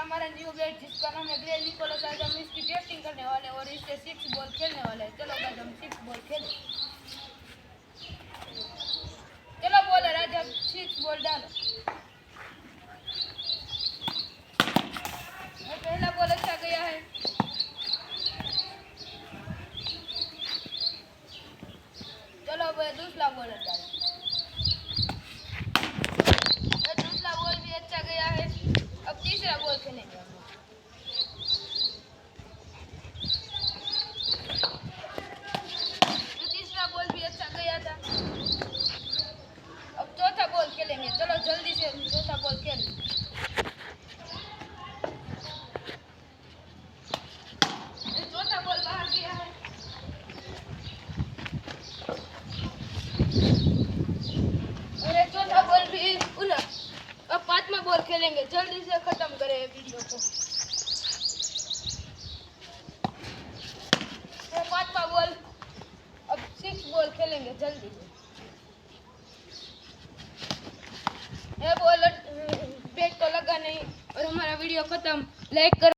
हमारा new gate जिसका नाम है ग्रे निकोलस। आज हम इसकी टेस्टिंग करने वाले हैं और इससे 6 बॉल खेलने वाले हैं। चलो गाइस हम 6 बॉल खेलें। चलो बॉलर आज हम 6 बॉल डालो। पहला बॉल अच्छा गया है। चलो भाई दूसरा बॉलर डालो। दूसरा बॉल भी अच्छा गया है। अब तीसरा बॉल खेलेंगे हम लोग। तीसरा बॉल भी अच्छा गया था। अब चौथा बॉल खेलेंगे। चलो जल्दी से चौथा बॉल खेल। चौथा बॉल बाहर गया है। अरे चौथा बॉल भी उलट। अब पांचवा बॉल खेलेंगे। जल्दी से खत्म करें वीडियो को। तो पांचवा बॉल अब 6 बॉल खेलेंगे जल्दी से। ये बॉल बैट तो लगा नहीं और हमारा वीडियो खत्म। लाइक करो।